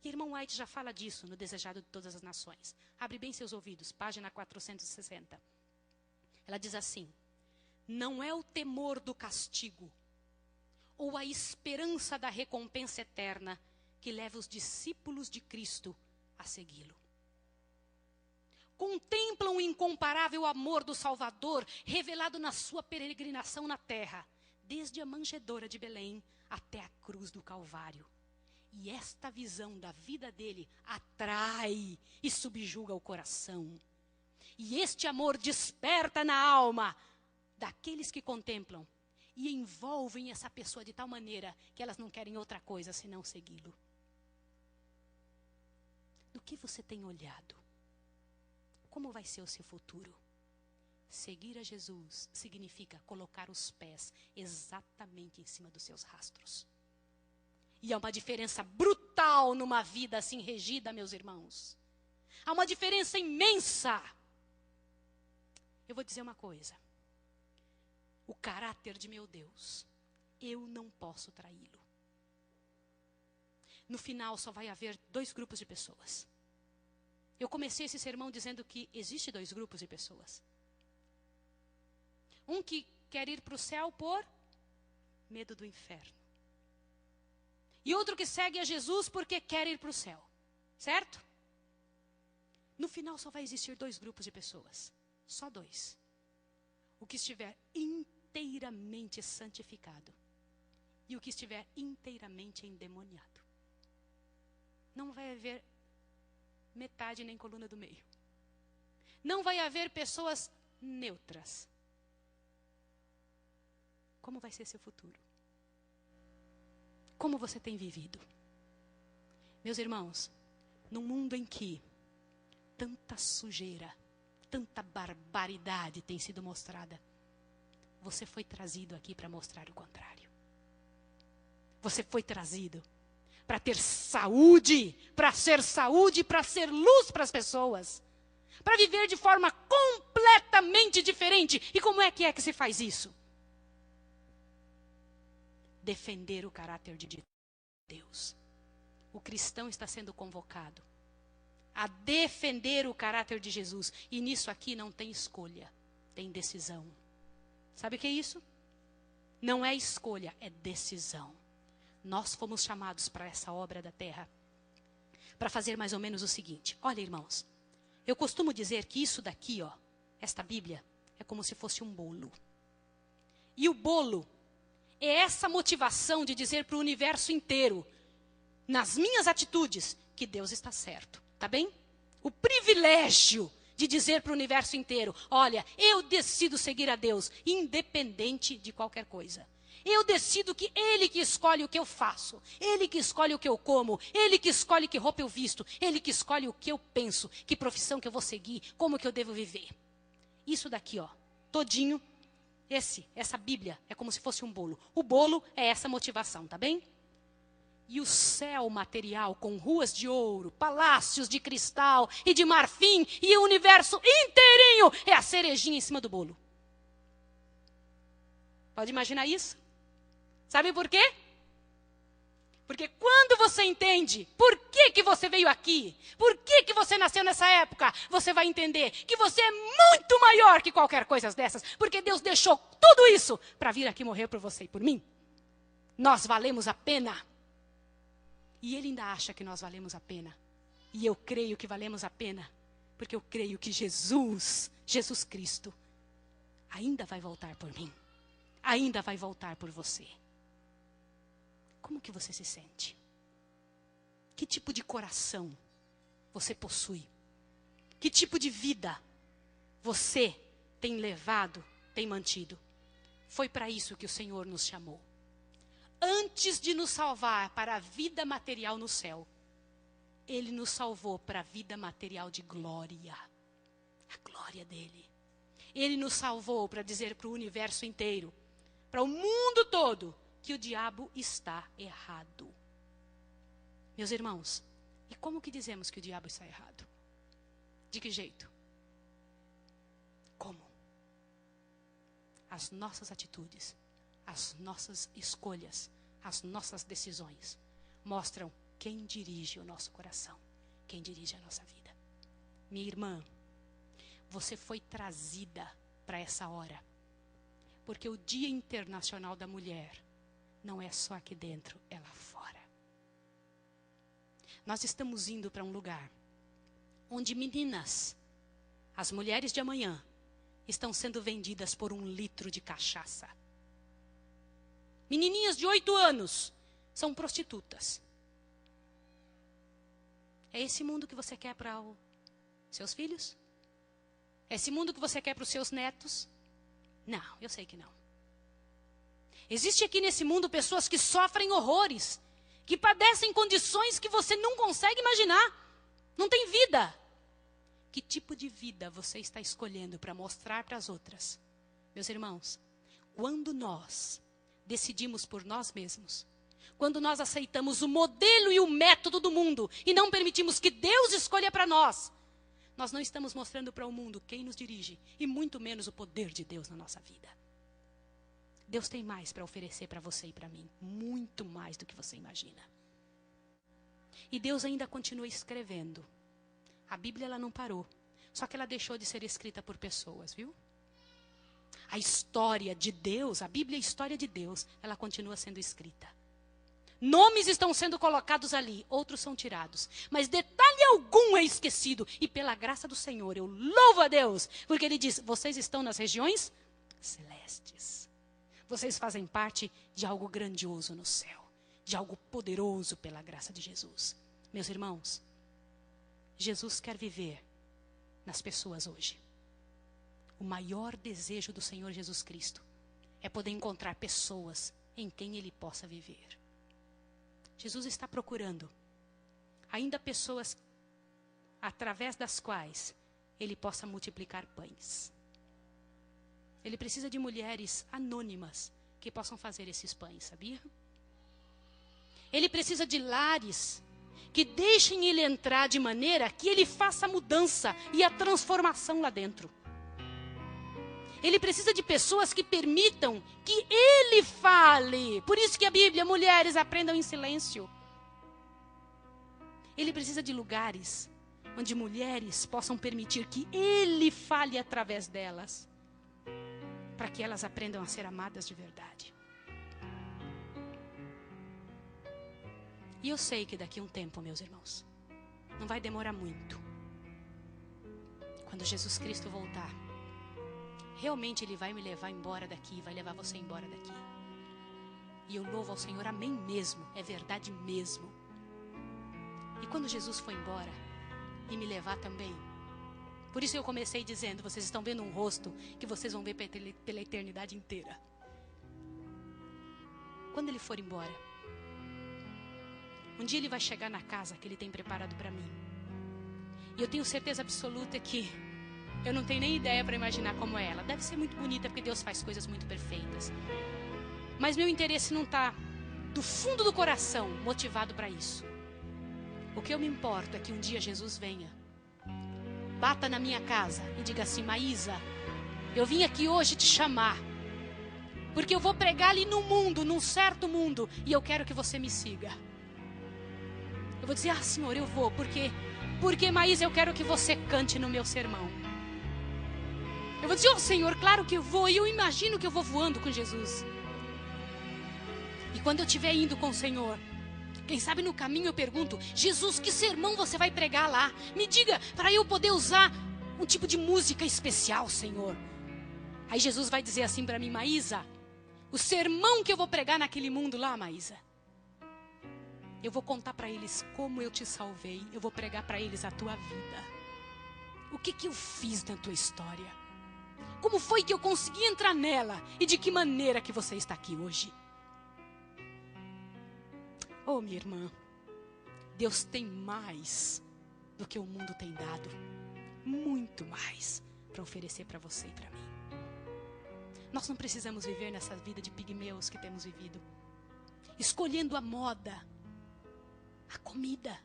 E irmão White já fala disso no Desejado de Todas as Nações. Abre bem seus ouvidos, página 460. Ela diz assim: não é o temor do castigo ou a esperança da recompensa eterna que leva os discípulos de Cristo a segui-lo. Contemplam o incomparável amor do Salvador revelado na sua peregrinação na terra, desde a manjedoura de Belém até a cruz do Calvário. E esta visão da vida dele atrai e subjuga o coração. E este amor desperta na alma daqueles que contemplam e envolvem essa pessoa de tal maneira que elas não querem outra coisa senão segui-lo. Do que você tem olhado? Como vai ser o seu futuro? Seguir a Jesus significa colocar os pés exatamente em cima dos seus rastros. E há uma diferença brutal numa vida assim regida, meus irmãos. Há uma diferença imensa. Eu vou dizer uma coisa. O caráter de meu Deus, eu não posso traí-lo. No final só vai haver 2 grupos de pessoas. Eu comecei esse sermão dizendo que existe 2 grupos de pessoas. Um que quer ir para o céu por medo do inferno. E outro que segue a Jesus porque quer ir para o céu. Certo? No final só vai existir 2 grupos de pessoas. Só 2. O que estiver inteiramente santificado. E o que estiver inteiramente endemoniado. Não vai haver metade nem coluna do meio. Não vai haver pessoas neutras. Como vai ser seu futuro? Como você tem vivido? Meus irmãos, num mundo em que tanta sujeira, tanta barbaridade tem sido mostrada, você foi trazido aqui para mostrar o contrário. Você foi trazido para ter saúde, para ser luz para as pessoas, para viver de forma completamente diferente. E como é que se faz isso? Defender o caráter de Deus. O cristão está sendo convocado a defender o caráter de Jesus. E nisso aqui não tem escolha, tem decisão. Sabe o que é isso? Não é escolha, é decisão. Nós fomos chamados para essa obra da terra, para fazer mais ou menos o seguinte. Olha, irmãos, eu costumo dizer que isso daqui, esta Bíblia, é como se fosse um bolo. E o bolo é essa motivação de dizer para o universo inteiro, nas minhas atitudes, que Deus está certo. Tá bem? O privilégio de dizer para o universo inteiro, olha, eu decido seguir a Deus, independente de qualquer coisa. Eu decido que Ele que escolhe o que eu faço. Ele que escolhe o que eu como. Ele que escolhe que roupa eu visto. Ele que escolhe o que eu penso. Que profissão que eu vou seguir. Como que eu devo viver. Isso daqui, todinho. Essa Bíblia é como se fosse um bolo. O bolo é essa motivação, tá bem? E o céu material com ruas de ouro, palácios de cristal e de marfim e o universo inteirinho é a cerejinha em cima do bolo. Pode imaginar isso? Sabe por quê? Porque quando você entende por que você veio aqui, por que você nasceu nessa época, você vai entender que você é muito maior que qualquer coisa dessas, porque Deus deixou tudo isso para vir aqui morrer por você e por mim. Nós valemos a pena. E Ele ainda acha que nós valemos a pena. E eu creio que valemos a pena, porque eu creio que Jesus Cristo, ainda vai voltar por mim. Ainda vai voltar por você. Como que você se sente? Que tipo de coração você possui? Que tipo de vida você tem levado, tem mantido? Foi para isso que o Senhor nos chamou. Antes de nos salvar para a vida material no céu, Ele nos salvou para a vida material de glória. A glória dEle. Ele nos salvou para dizer para o universo inteiro, para o mundo todo, que o diabo está errado. Meus irmãos, e como que dizemos que o diabo está errado? De que jeito? Como? As nossas atitudes, as nossas escolhas, as nossas decisões mostram quem dirige o nosso coração, quem dirige a nossa vida. Minha irmã, você foi trazida para essa hora. Porque o Dia Internacional da Mulher não é só aqui dentro, é lá fora. Nós estamos indo para um lugar onde meninas, as mulheres de amanhã, estão sendo vendidas por 1 litro de cachaça. Menininhas de 8 anos são prostitutas. É esse mundo que você quer para os seus filhos? É esse mundo que você quer para os seus netos? Não, eu sei que não. Existe aqui nesse mundo pessoas que sofrem horrores, que padecem condições que você não consegue imaginar. Não tem vida. Que tipo de vida você está escolhendo para mostrar para as outras? Meus irmãos, quando nós decidimos por nós mesmos, quando nós aceitamos o modelo e o método do mundo e não permitimos que Deus escolha para nós, nós não estamos mostrando para o mundo quem nos dirige e muito menos o poder de Deus na nossa vida. Deus tem mais para oferecer para você e para mim, muito mais do que você imagina. E Deus ainda continua escrevendo. A Bíblia ela não parou, só que ela deixou de ser escrita por pessoas, viu? A história de Deus, a Bíblia é a história de Deus, ela continua sendo escrita. Nomes estão sendo colocados ali, outros são tirados. Mas detalhe algum é esquecido. E pela graça do Senhor, eu louvo a Deus. Porque Ele diz, vocês estão nas regiões celestes. Vocês fazem parte de algo grandioso no céu. De algo poderoso pela graça de Jesus. Meus irmãos, Jesus quer viver nas pessoas hoje. O maior desejo do Senhor Jesus Cristo é poder encontrar pessoas em quem Ele possa viver. Jesus está procurando ainda pessoas através das quais Ele possa multiplicar pães. Ele precisa de mulheres anônimas que possam fazer esses pães, sabia? Ele precisa de lares que deixem Ele entrar de maneira que Ele faça a mudança e a transformação lá dentro. Ele precisa de pessoas que permitam que Ele fale. Por isso que a Bíblia, mulheres, aprendam em silêncio. Ele precisa de lugares onde mulheres possam permitir que Ele fale através delas. Para que elas aprendam a ser amadas de verdade. E eu sei que daqui a um tempo, meus irmãos, não vai demorar muito. Quando Jesus Cristo voltar, realmente Ele vai me levar embora daqui, vai levar você embora daqui. E eu louvo ao Senhor, amém mesmo, é verdade mesmo. E quando Jesus for embora, e me levar também, por isso eu comecei dizendo, vocês estão vendo um rosto que vocês vão ver pela eternidade inteira. Quando Ele for embora, um dia Ele vai chegar na casa que Ele tem preparado para mim. E eu tenho certeza absoluta que eu não tenho nem ideia para imaginar como é ela. Deve ser muito bonita, porque Deus faz coisas muito perfeitas. Mas meu interesse não está, do fundo do coração, motivado para isso. O que eu me importo é que um dia Jesus venha, bata na minha casa e diga assim, Maísa, eu vim aqui hoje te chamar, porque eu vou pregar ali no mundo, num certo mundo, e eu quero que você me siga. Eu vou dizer, Senhor, eu vou, porque Maísa, eu quero que você cante no meu sermão. Eu vou dizer, Senhor, claro que eu vou. E eu imagino que eu vou voando com Jesus. E quando eu estiver indo com o Senhor, quem sabe no caminho eu pergunto, Jesus, que sermão você vai pregar lá? Me diga, para eu poder usar um tipo de música especial, Senhor. Aí Jesus vai dizer assim para mim, Maísa, o sermão que eu vou pregar naquele mundo lá, Maísa, eu vou contar para eles como eu te salvei. Eu vou pregar para eles a tua vida. O que eu fiz na tua história? Como foi que eu consegui entrar nela? E de que maneira que você está aqui hoje? Oh, minha irmã, Deus tem mais do que o mundo tem dado. Muito mais para oferecer para você e para mim. Nós não precisamos viver nessa vida de pigmeus que temos vivido. Escolhendo a moda, a comida,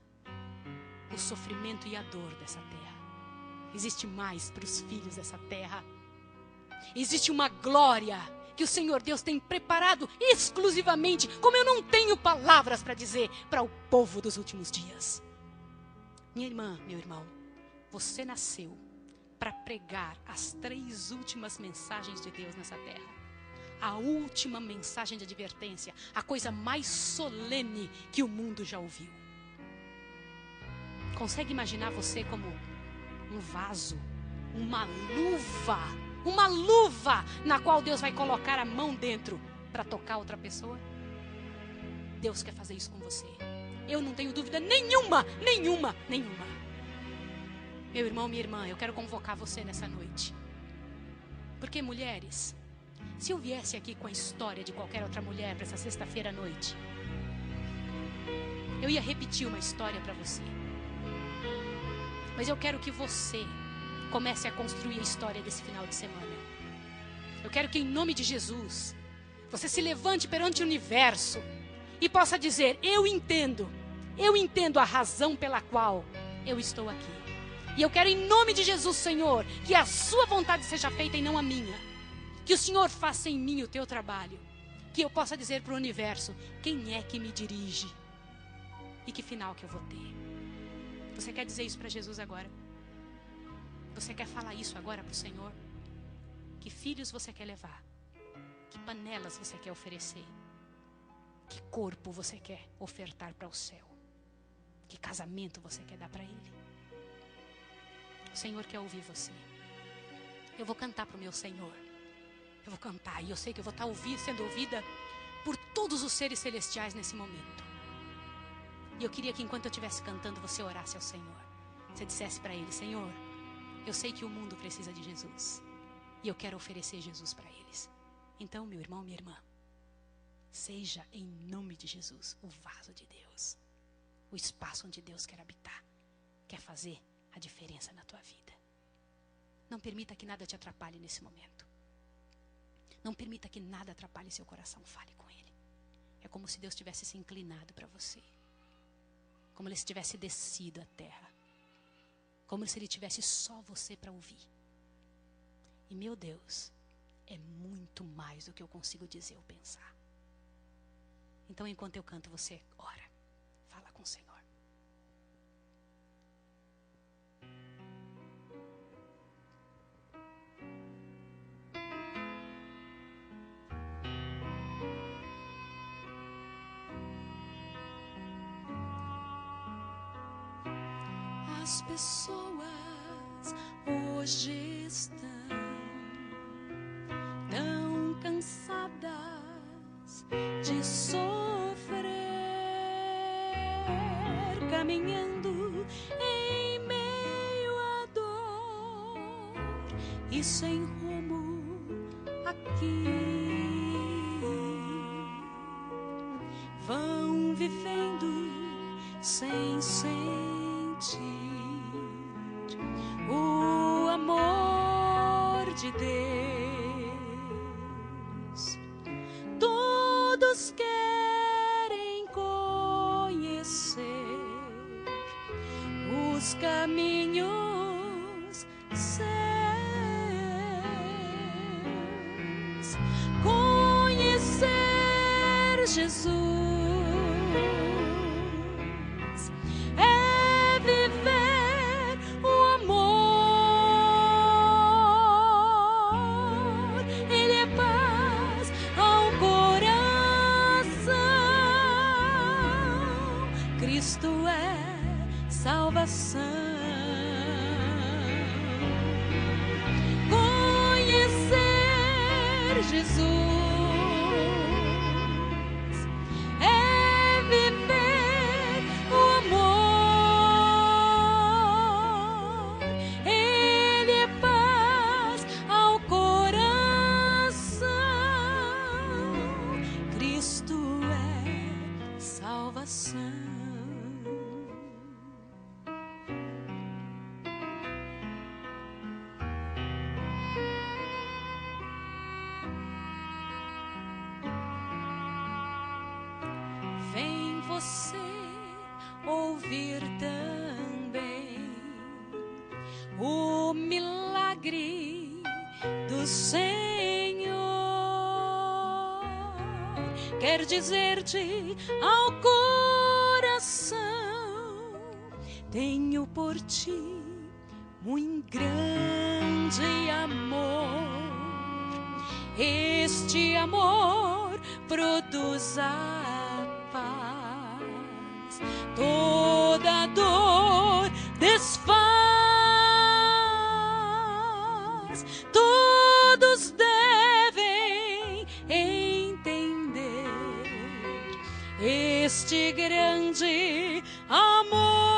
o sofrimento e a dor dessa terra. Existe mais para os filhos dessa terra. Existe uma glória que o Senhor Deus tem preparado exclusivamente, como eu não tenho palavras para dizer, para o povo dos últimos dias. Minha irmã, meu irmão, você nasceu para pregar as 3 últimas mensagens de Deus nessa terra. A última mensagem de advertência, a coisa mais solene que o mundo já ouviu. Consegue imaginar você como um vaso, uma luva na qual Deus vai colocar a mão dentro para tocar outra pessoa? Deus quer fazer isso com você. Eu não tenho dúvida nenhuma. Meu irmão, minha irmã, eu quero convocar você nessa noite. Porque, mulheres, se eu viesse aqui com a história de qualquer outra mulher para essa sexta-feira à noite, eu ia repetir uma história para você. Mas eu quero que você comece a construir a história desse final de semana. Eu quero que, em nome de Jesus, você se levante perante o universo e possa dizer: eu entendo a razão pela qual eu estou aqui. E eu quero, em nome de Jesus, Senhor, que a sua vontade seja feita e não a minha. Que o Senhor faça em mim o teu trabalho. Que eu possa dizer para o universo: quem é que me dirige? E que final que eu vou ter? Você quer dizer isso para Jesus agora? Você quer falar isso agora para o Senhor? Que filhos você quer levar? Que panelas você quer oferecer? Que corpo você quer ofertar para o céu? Que casamento você quer dar para Ele? O Senhor quer ouvir você. Eu vou cantar para o meu Senhor. Eu vou cantar e eu sei que eu vou estar sendo ouvida por todos os seres celestiais nesse momento. E eu queria que enquanto eu estivesse cantando, você orasse ao Senhor. Você dissesse para Ele: Senhor, eu sei que o mundo precisa de Jesus. E eu quero oferecer Jesus para eles. Então, meu irmão, minha irmã, seja em nome de Jesus o vaso de Deus. O espaço onde Deus quer habitar. Quer fazer a diferença na tua vida. Não permita que nada te atrapalhe nesse momento. Não permita que nada atrapalhe seu coração. Fale com Ele. É como se Deus tivesse se inclinado para você. Como Ele tivesse descido à terra. Como se Ele tivesse só você para ouvir. E meu Deus, é muito mais do que eu consigo dizer ou pensar. Então, enquanto eu canto, você ora. Fala com o Senhor. As pessoas hoje estão tão cansadas de sofrer, caminhando em meio à dor e sem rumo aqui. Vão vivendo sem sentir o amor de Deus. Todos querem conhecer os caminhos seus, conhecer Jesus. Cristo é salvação. Conhecer Jesus é viver o amor. Ele é paz ao coração. Cristo é salvação. Vem você ouvir também o milagre do Senhor. Quer dizer-te ao coração: tenho por ti Muito grande amor, este amor produz a paz, toda dor desfaz. Todos devem entender este grande amor.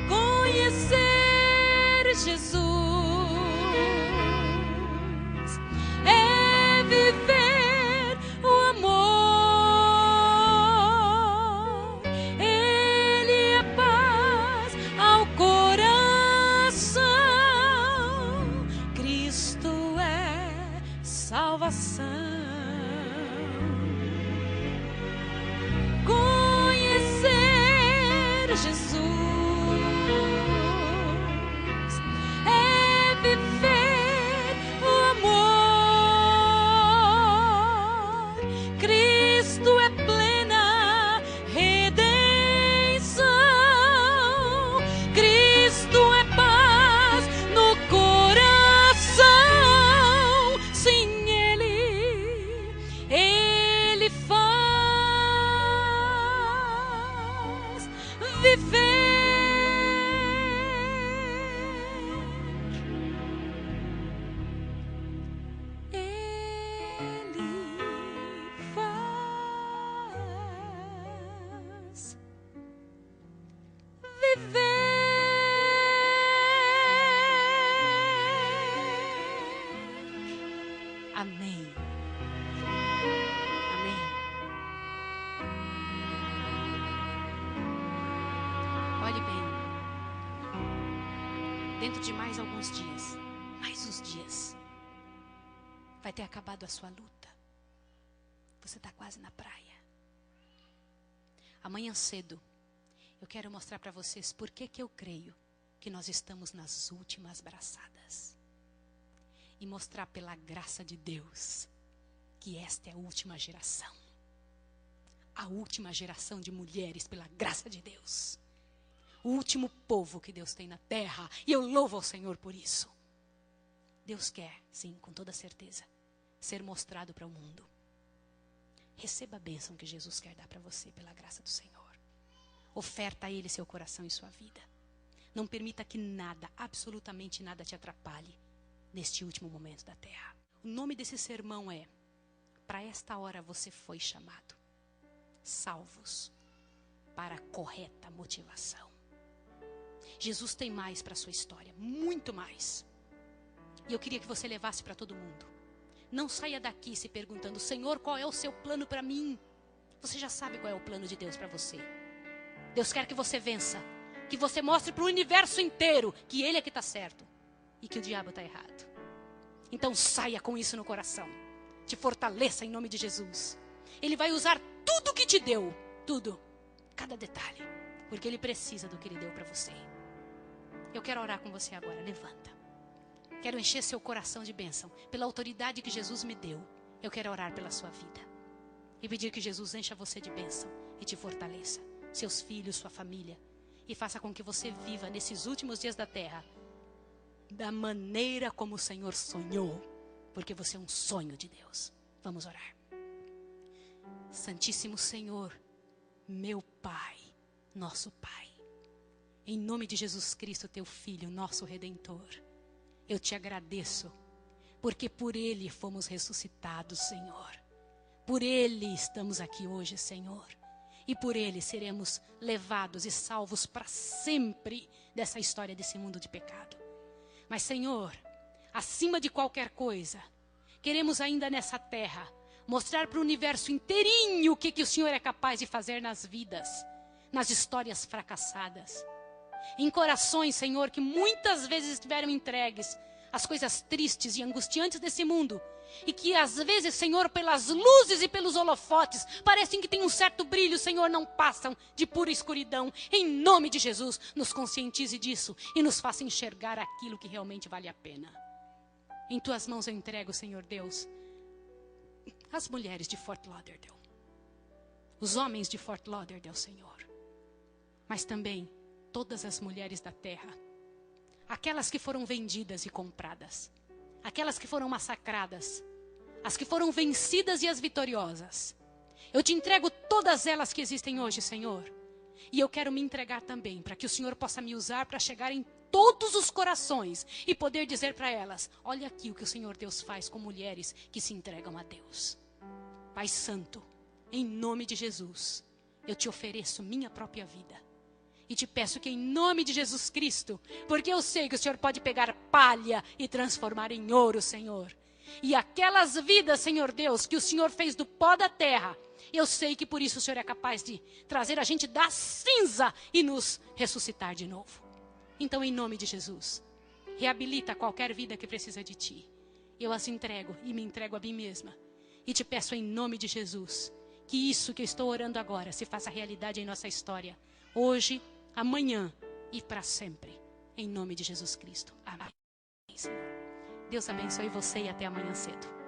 Conhecer Jesus é viver o amor. Ele é paz ao coração. Cristo é salvação. Conhecer Jesus é viver o amor. Cristo é plena redenção. Cristo é paz no coração. Sim, Ele faz viver. Amém. Amém. Olhe bem. Dentro de mais alguns dias, mais uns dias, vai ter acabado a sua luta. Você está quase na praia. Amanhã cedo, eu quero mostrar para vocês por que eu creio que nós estamos nas últimas braçadas. E mostrar pela graça de Deus que esta é a última geração. A última geração de mulheres pela graça de Deus. O último povo que Deus tem na terra. E eu louvo ao Senhor por isso. Deus quer, sim, com toda certeza, ser mostrado para o mundo. Receba a bênção que Jesus quer dar para você pela graça do Senhor. Oferta a Ele seu coração e sua vida. Não permita que nada, absolutamente nada te atrapalhe neste último momento da terra. O nome desse sermão é: para esta hora você foi chamado. Salvos para a correta motivação. Jesus tem mais para a sua história, muito mais. E eu queria que você levasse para todo mundo. Não saia daqui se perguntando: Senhor, qual é o seu plano para mim? Você já sabe qual é o plano de Deus para você. Deus quer que você vença, que você mostre para o universo inteiro que Ele é que está certo e que o diabo está errado. Então saia com isso no coração. Te fortaleça em nome de Jesus. Ele vai usar tudo que te deu, tudo, cada detalhe, porque Ele precisa do que Ele deu para você. Eu quero orar com você agora. Levanta. Quero encher seu coração de bênção. Pela autoridade que Jesus me deu, eu quero orar pela sua vida e pedir que Jesus encha você de bênção e te fortaleça, seus filhos, sua família, e faça com que você viva nesses últimos dias da terra da maneira como o Senhor sonhou, porque você é um sonho de Deus. Vamos orar. Santíssimo Senhor, meu Pai, nosso Pai, em nome de Jesus Cristo, teu Filho, nosso Redentor, eu te agradeço, porque por Ele fomos ressuscitados, Senhor. Por Ele estamos aqui hoje, Senhor. E por Ele seremos levados e salvos para sempre dessa história, desse mundo de pecado. Mas, Senhor, acima de qualquer coisa, queremos ainda nessa terra mostrar para o universo inteirinho o que o Senhor é capaz de fazer nas vidas, nas histórias fracassadas. Em corações, Senhor, que muitas vezes estiveram entregues às coisas tristes e angustiantes desse mundo. E que às vezes, Senhor, pelas luzes e pelos holofotes, parecem que tem um certo brilho, Senhor, não passam de pura escuridão. Em nome de Jesus, nos conscientize disso e nos faça enxergar aquilo que realmente vale a pena. Em tuas mãos eu entrego, Senhor Deus, as mulheres de Fort Lauderdale, os homens de Fort Lauderdale, Senhor. mas também todas as mulheres da terra. Aquelas que foram vendidas e compradas. Aquelas que foram massacradas. As que foram vencidas e as vitoriosas. Eu te entrego todas elas que existem hoje, Senhor. E eu quero me entregar também, para que o Senhor possa me usar para chegar em todos os corações e poder dizer para elas: olha aqui o que o Senhor Deus faz com mulheres que se entregam a Deus. Pai Santo, em nome de Jesus, eu te ofereço minha própria vida. E te peço que em nome de Jesus Cristo, porque eu sei que o Senhor pode pegar palha e transformar em ouro, Senhor. E aquelas vidas, Senhor Deus, que o Senhor fez do pó da terra, eu sei que por isso o Senhor é capaz de trazer a gente da cinza e nos ressuscitar de novo. Então, em nome de Jesus, reabilita qualquer vida que precisa de Ti. Eu as entrego e me entrego a mim mesma. E te peço em nome de Jesus, que isso que eu estou orando agora se faça realidade em nossa história. Hoje, amanhã e para sempre. Em nome de Jesus Cristo. Amém, Senhor. Deus abençoe você e até amanhã cedo.